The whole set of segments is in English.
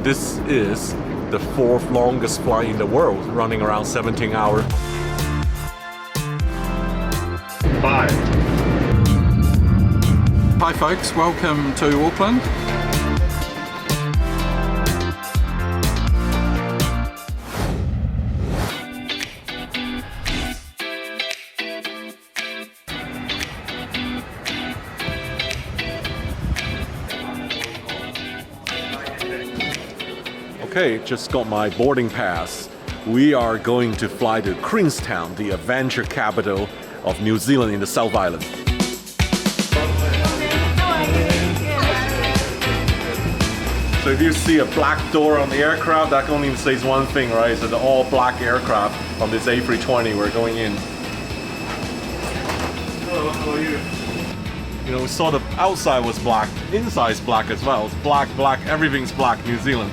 This is the fourth longest flight in the world, running around 17 hours. 5. Hi folks, welcome to Auckland. Okay, just got my boarding pass. We are going to fly to Queenstown, the adventure capital of New Zealand in the South Island. So if you see a black door on the aircraft, that only says one thing, right? So the all black aircraft on this A320 we're going in. Hello, how are you? You know, we saw the outside was black, inside is black as well. It's black, black, everything's black, New Zealand.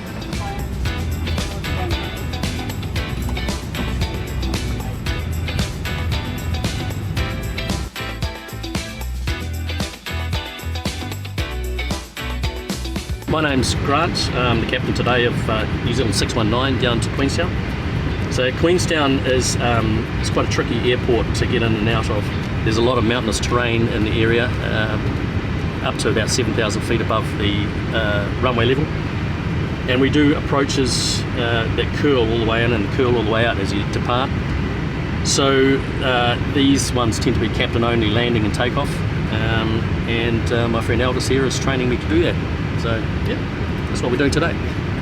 My name's Grant. I'm the captain today of New Zealand 619 down to Queenstown. So Queenstown is it's quite a tricky airport to get in and out of. There's a lot of mountainous terrain in the area, up to about 7,000 feet above the runway level. And we do approaches that curl all the way in and curl all the way out as you depart. So these ones tend to be captain only landing and takeoff. And my friend Aldous here is training me to do that. So yeah, that's what we're doing today.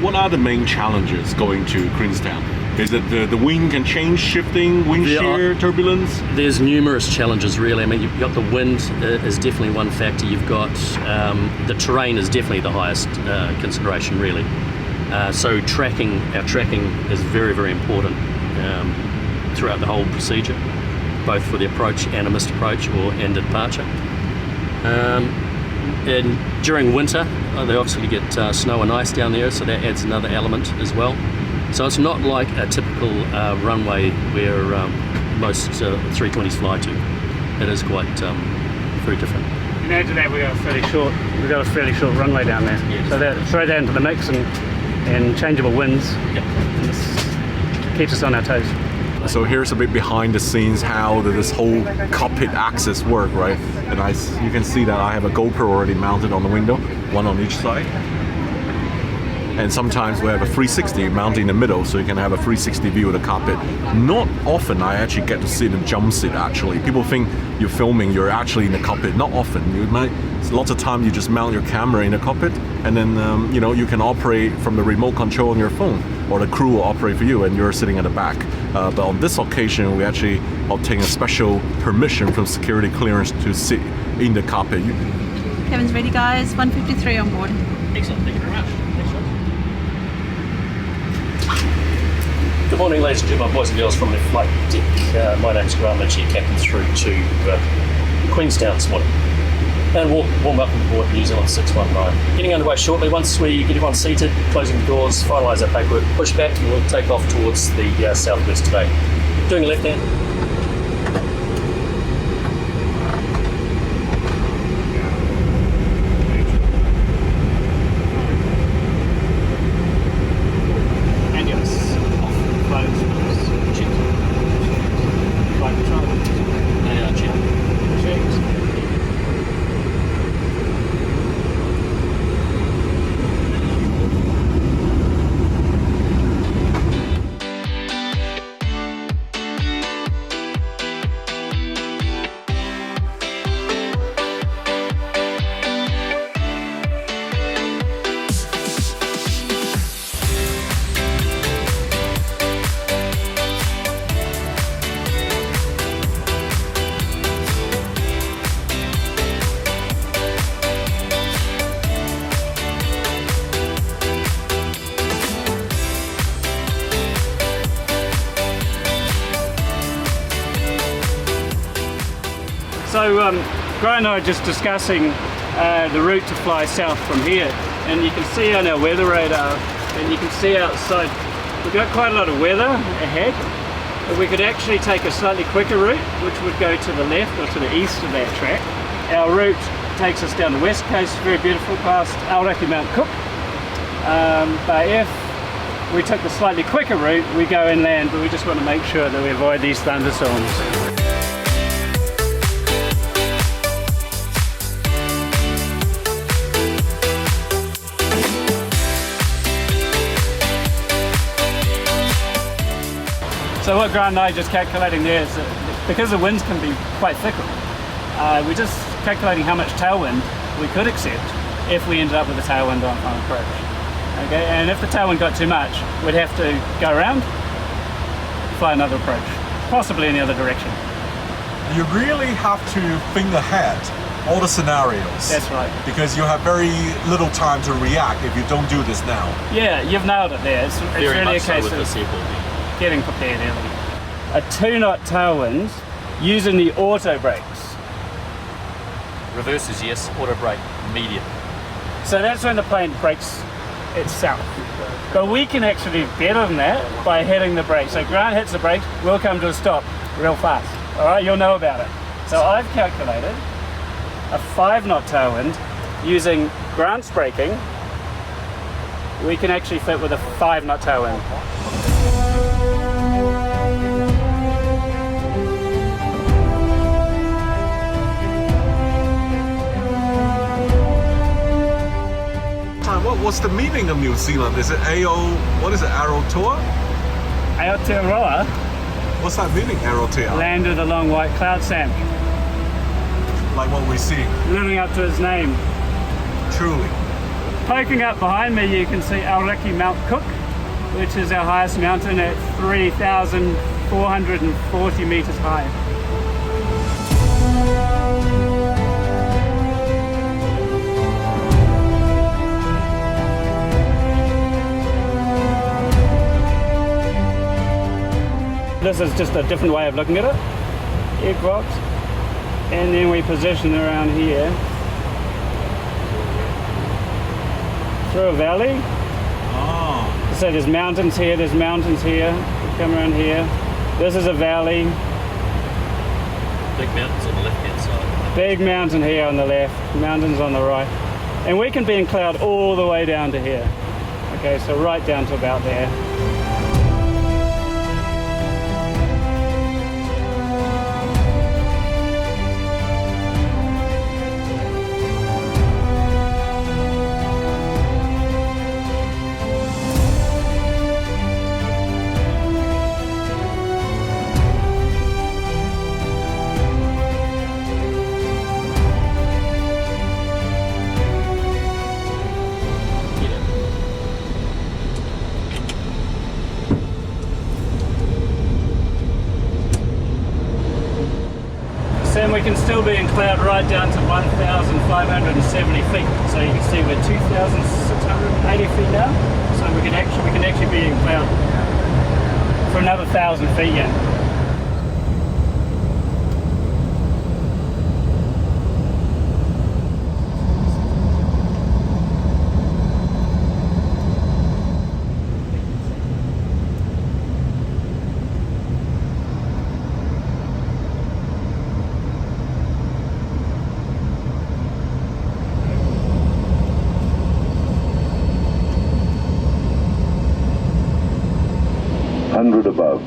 What are the main challenges going to Queenstown? Is it the wind can change, shifting, wind shear, turbulence? There's numerous challenges really. I mean, you've got the wind is definitely one factor. You've got the terrain is definitely the highest consideration really. So our tracking is very, very important throughout the whole procedure, both for the approach and a missed approach and departure. And during winter, they obviously get snow and ice down there, so that adds another element as well. So it's not like a typical runway where most 320s fly to. It is quite very different. And add to that, we've got a fairly short runway down there. Yes. So that throw that into the mix and changeable winds. Yep. This keeps us on our toes. So here's a bit behind the scenes how this whole cockpit access work, right? And you can see that I have a GoPro already mounted on the window, one on each side. And sometimes we have a 360 mounted in the middle, so you can have a 360 view of the cockpit. Not often I actually get to sit in a jump seat actually. People think you're filming, you're actually in the cockpit. Not often. Lots of time you just mount your camera in the cockpit, and then you can operate from the remote control on your phone, or the crew will operate for you and you're sitting at the back. But on this occasion, we actually obtained a special permission from security clearance to sit in the cockpit. Kevin's ready, guys. 153 on board. Excellent, thank you very much. Good morning, ladies and gentlemen, boys and girls from the flight deck. My name's Grant, I'm Chief Captain through to Queenstown this morning. And warm welcome aboard New Zealand 619. Getting underway shortly. Once we get everyone seated, closing the doors, finalise our paperwork, push back, and we'll take off towards the southwest today. Doing left hand. So Grant and I are just discussing the route to fly south from here, and you can see on our weather radar, and you can see outside, we've got quite a lot of weather ahead, but we could actually take a slightly quicker route, which would go to the left or to the east of that track. Our route takes us down the west coast, very beautiful, past Aoraki Mount Cook, But if we took the slightly quicker route, we go inland, but we just want to make sure that we avoid these thunderstorms. So what Grant and I are just calculating there is that because the winds can be quite fickle, we're just calculating how much tailwind we could accept if we ended up with a tailwind on approach. Okay, and if the tailwind got too much, we'd have to go around, fly another approach, possibly in the other direction. You really have to think ahead all the scenarios. That's right. Because you have very little time to react if you don't do this now. Yeah, you've nailed it there. It's Very really a much so case with of this airport. getting prepared early. A 2-knot tailwind using the auto brakes. Reverse is yes, auto brake, medium. So that's when the plane brakes itself. But we can actually do better than that by hitting the brakes. So Grant hits the brakes, we'll come to a stop real fast. All right, you'll know about it. So I've calculated a 5-knot tailwind using Grant's braking. We can actually fit with a 5-knot tailwind. What's the meaning of New Zealand? Is it what is it, Aotearoa? Aotearoa What's that meaning, Aotearoa? landed along white cloud sand, Like what we see. living up to his name. Truly. Poking up behind me, you can see Aureki Mount Cook, which is our highest mountain at 3,440 meters high. This is just a different way of looking at it. Aircraft, and then we position around here through a valley. Oh. So there's mountains here, we come around here. This is a valley. Big mountains on the left-hand side. Big mountain here on the left, mountains on the right. And we can be in cloud all the way down to here. Okay, so right down to about there. And we can still be in cloud right down to 1,570 feet. So you can see we're 2,680 feet now. So we can actually be in cloud for another 1,000 feet yet. Above.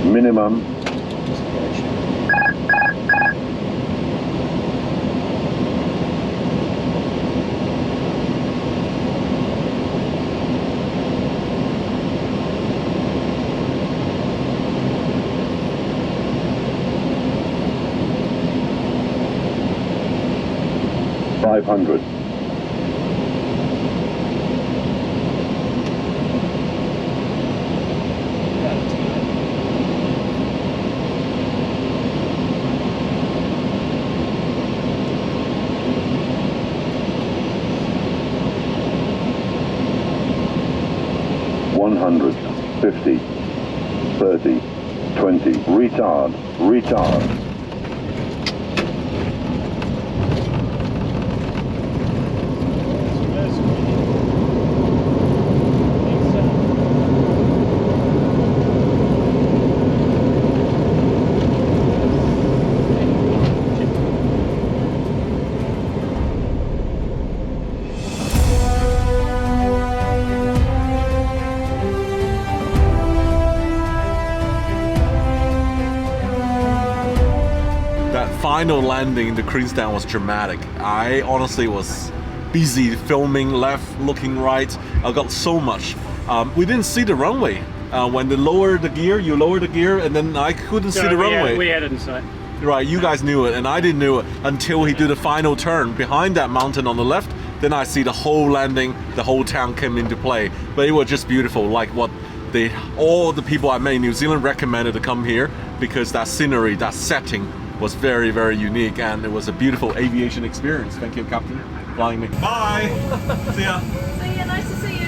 Minimum. $500. 100, 50, 30, 20, retard, retard. final landing, the Queenstown was dramatic. I honestly was busy filming left, looking right. I got so much. We didn't see the runway. When they lower the gear, you lower the gear, and then I couldn't see the runway. We had it in sight. Right, you guys knew it, and I didn't know it until he did the final turn behind that mountain on the left. Then I see the whole landing, the whole town came into play. But it was just beautiful, like what all the people I met in New Zealand recommended to come here, because that scenery, that setting was very, very unique, and it was a beautiful aviation experience. Thank you, Captain, flying me. Bye! See ya! See ya, nice to see you.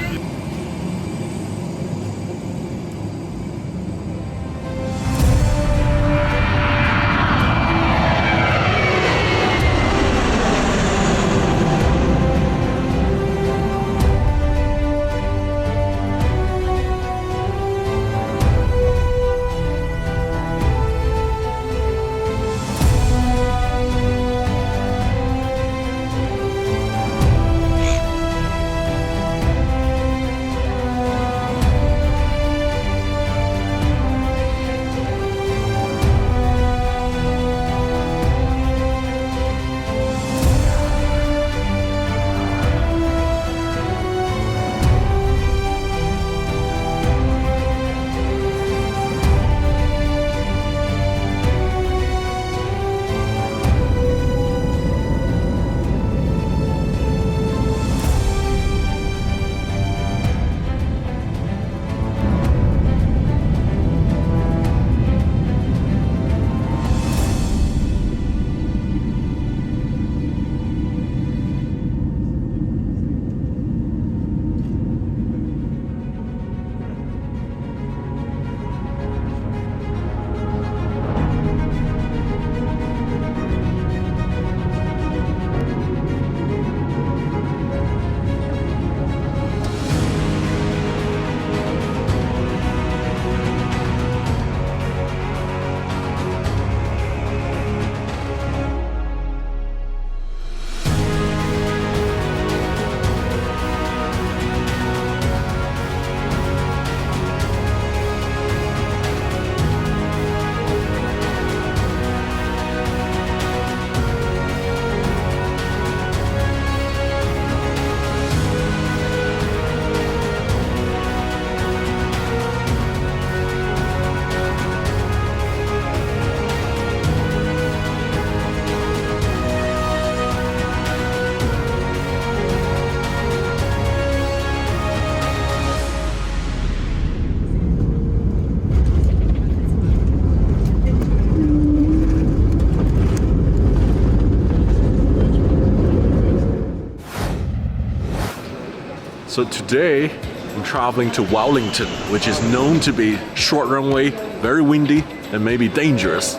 So today I'm traveling to Wellington, which is known to be short runway, very windy, and maybe dangerous.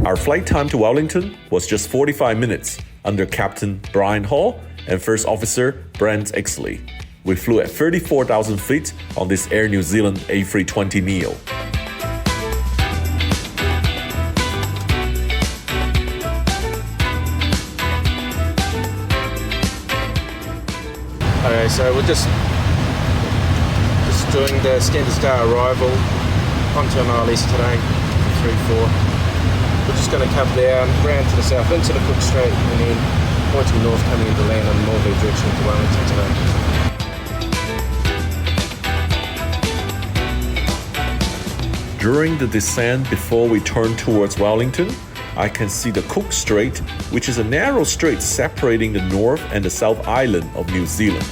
Our flight time to Wellington was just 45 minutes under Captain Brian Hall and First Officer Brent Exley. We flew at 34,000 feet on this Air New Zealand A320neo. Okay, so we're just doing the standard star arrival onto RLS today, 3-4. We're just going to come down, round to the south into the Cook Strait, and then pointing north, coming into land in northerly direction to Wellington today. During the descent before we turn towards Wellington, I can see the Cook Strait, which is a narrow strait separating the North and the South Island of New Zealand.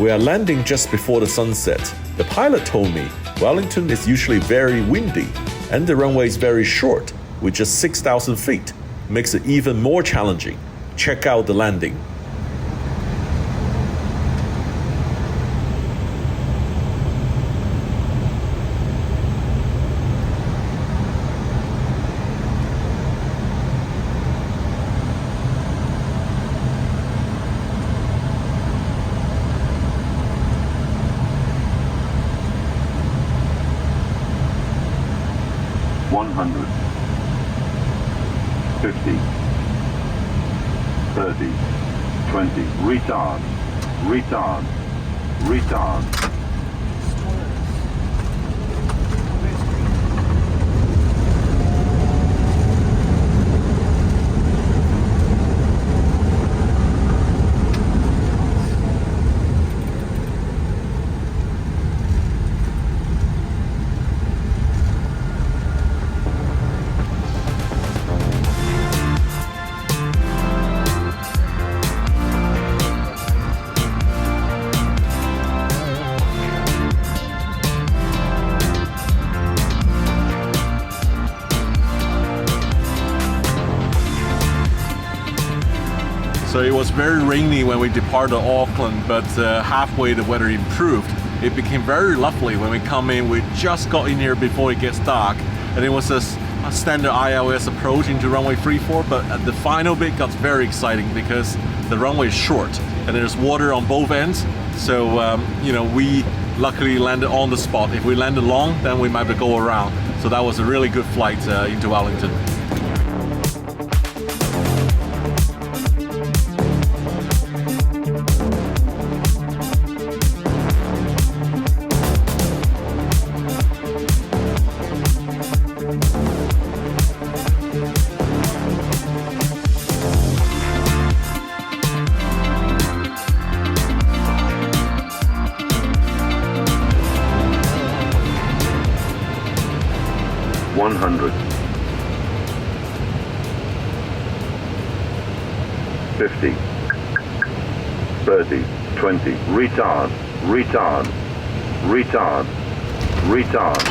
We are landing just before the sunset. The pilot told me Wellington is usually very windy and the runway is very short with just 6,000 feet. Makes it even more challenging. Check out the landing. One 50, 30, 20, retard, retard, retard. So it was very rainy when we departed Auckland, but halfway the weather improved. It became very lovely when we come in. We just got in here before it gets dark, and it was a standard ILS approach into runway 34, but at the final bit got very exciting because the runway is short and there's water on both ends. So we luckily landed on the spot. If we landed long, then we might have to go around. So that was a really good flight into Wellington. One 50, 30, 20, retard, retard, retard, retard.